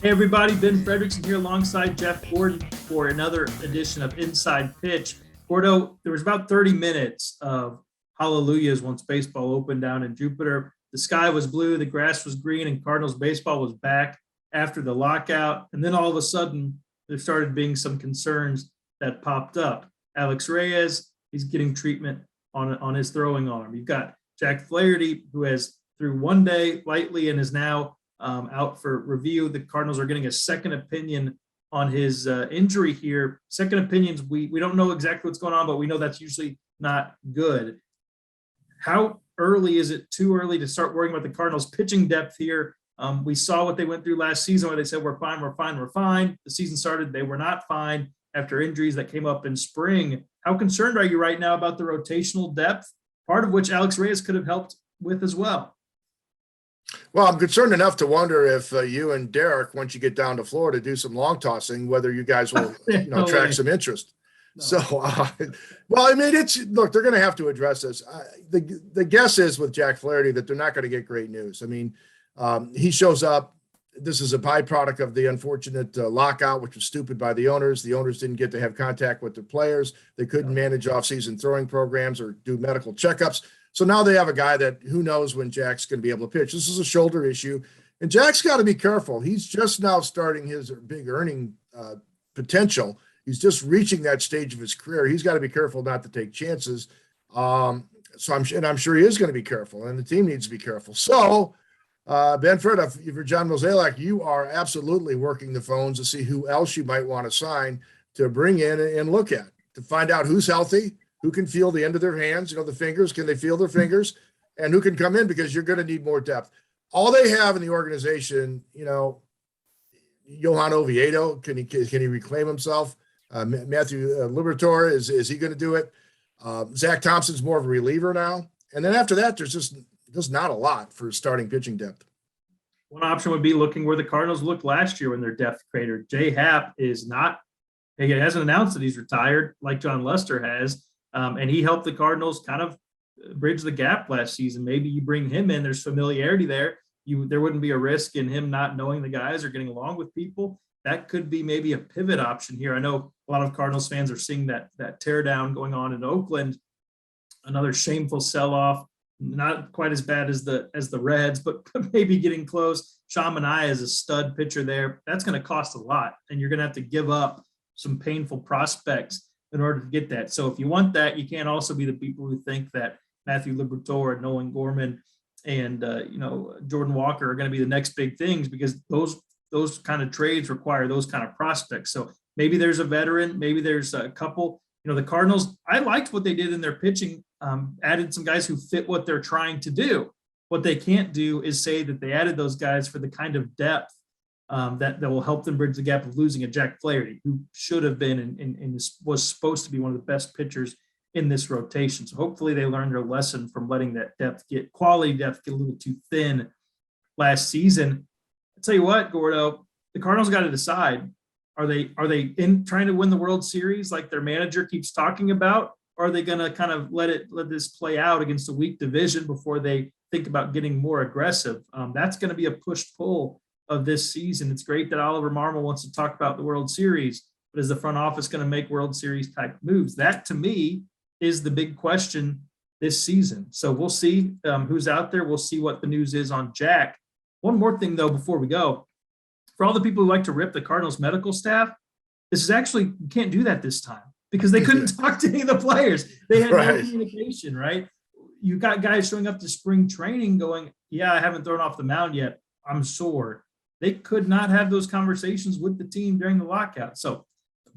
Hey everybody, Ben Frederickson here alongside Jeff Gordon for another edition of Inside Pitch. Gordo, there was about 30 minutes of hallelujahs once baseball opened down in Jupiter. The sky was blue, the grass was green, and Cardinals baseball was back after the lockout. And then all of a sudden, there started being some concerns that popped up. Alex Reyes, he's getting treatment on his throwing arm. You've got Jack Flaherty, who has threw one day lightly and is now out for review. The Cardinals are getting a second opinion on his injury here. Second opinions, we don't know exactly what's going on, but we know that's usually not good. How early is it too early to start worrying about the Cardinals' pitching depth here? We saw what they went through last season where they said, we're fine, we're fine, we're fine. The season started, they were not fine after injuries that came up in spring. How concerned are you right now about the rotational depth, part of which Alex Reyes could have helped with as well? Well, I'm concerned enough to wonder if you and Derek, once you get down to Florida, do some long tossing, whether you guys will, No attract way. some interest. No. So, well, I mean, look, they're going to have to address this. The guess is with Jack Flaherty that they're not going to get great news. I mean, he shows up. This is a byproduct of the unfortunate lockout, which was stupid by the owners. The owners didn't get to have contact with their players. They couldn't manage off-season throwing programs or do medical checkups. So now they have a guy that who knows when Jack's going to be able to pitch. This is a shoulder issue, and Jack's got to be careful. He's just now starting his big earning potential. He's just reaching that stage of his career. He's got to be careful not to take chances. I'm sure he is going to be careful, and the team needs to be careful. So, Ben Fred, if you're John Mozeliak, you are absolutely working the phones to see who else you might want to sign to bring in and look at to find out who's healthy, who can feel the end of their hands, the fingers, can they feel their fingers, and who can come in because you're going to need more depth. All they have in the organization, Johan Oviedo, can he reclaim himself? Matthew Liberatore, is he going to do it? Zach Thompson's more of a reliever now. And then after that, there's just not a lot for starting pitching depth. One option would be looking where the Cardinals looked last year when their depth cratered. Jay Happ is not, he hasn't announced that he's retired like John Lester has. And he helped the Cardinals kind of bridge the gap last season. Maybe you bring him in, there's familiarity there. There wouldn't be a risk in him not knowing the guys or getting along with people. That could be maybe a pivot option here. I know a lot of Cardinals fans are seeing that teardown going on in Oakland, another shameful sell-off, not quite as bad as the Reds, but maybe getting close. Sean Manaea is a stud pitcher there. That's going to cost a lot, and you're going to have to give up some painful prospects in order to get that. So if you want that, you can't also be the people who think that Matthew Liberatore and Nolan Gorman and Jordan Walker are going to be the next big things, because those kind of trades require those kind of prospects. So maybe there's a veteran, maybe there's a couple. The Cardinals, I liked what they did in their pitching, added some guys who fit what they're trying to do. What they can't do is say that they added those guys for the kind of depth that will help them bridge the gap of losing a Jack Flaherty, who should have been and was supposed to be one of the best pitchers in this rotation. So hopefully they learned their lesson from letting that quality depth get a little too thin last season. I'll tell you what, Gordo, the Cardinals got to decide. Are they in trying to win the World Series like their manager keeps talking about? Or are they going to kind of let this play out against a weak division before they think about getting more aggressive? That's going to be a push-pull of this season. It's great that Oliver Marmol wants to talk about the World Series, but is the front office going to make World Series type moves? That, to me, is the big question this season. So we'll see who's out there. We'll see what the news is on Jack. One more thing, though, before we go. For all the people who like to rip the Cardinals medical staff, this is actually, you can't do that this time because they couldn't talk to any of the players. They had no communication, right? You got guys showing up to spring training going, yeah, I haven't thrown off the mound yet. I'm sore. They could not have those conversations with the team during the lockout. So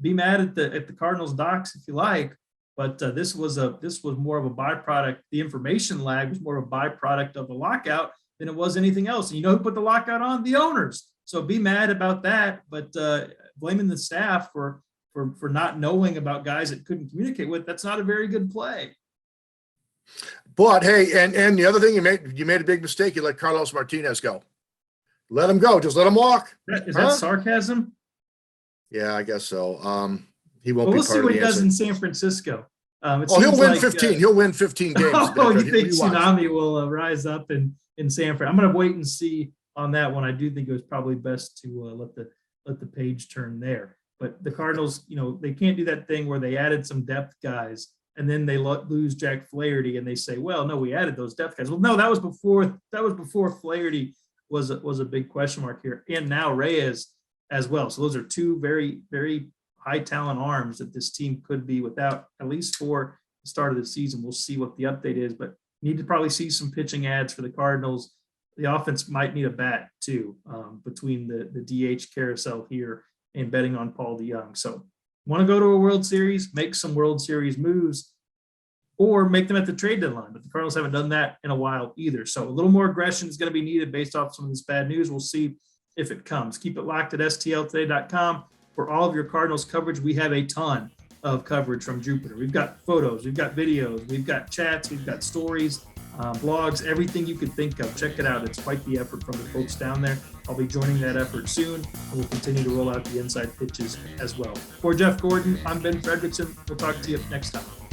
be mad at the Cardinals docs if you like, but this was more of a byproduct. The information lag was more of a byproduct of the lockout than it was anything else. And you know who put the lockout on? The owners. So be mad about that, but blaming the staff for not knowing about guys that couldn't communicate with, that's not a very good play. But hey, and the other thing you made a big mistake. You let Carlos Martinez go. Let him go. Just let him walk. Is that sarcasm? Yeah, I guess so. He won't We'll be see part what of he the does answer. in San Francisco. He'll win 15. He'll win 15 games. Oh, you think Tsunami will rise up in San Fran? I'm going to wait and see on that one. I do think it was probably best to let the page turn there. But the Cardinals, they can't do that thing where they added some depth guys and then they lose Jack Flaherty and they say, well, no, we added those depth guys. Well, no, that was before Flaherty was a big question mark here, and now Reyes as well. So those are two very, very high talent arms that this team could be without, at least for the start of the season. We'll see what the update is, but need to probably see some pitching ads for the Cardinals. The offense might need a bat too, between the DH carousel here and betting on Paul DeJong. So want to go to a World Series, make some World Series moves, or make them at the trade deadline. But the Cardinals haven't done that in a while either. So a little more aggression is going to be needed based off some of this bad news. We'll see if it comes. Keep it locked at stltoday.com for all of your Cardinals coverage. We have a ton of coverage from Jupiter. We've got photos, we've got videos, we've got chats, we've got stories, blogs, everything you could think of. Check it out. It's quite the effort from the folks down there. I'll be joining that effort soon, and we'll continue to roll out the inside pitches as well. For Jeff Gordon, I'm Ben Frederickson. We'll talk to you next time.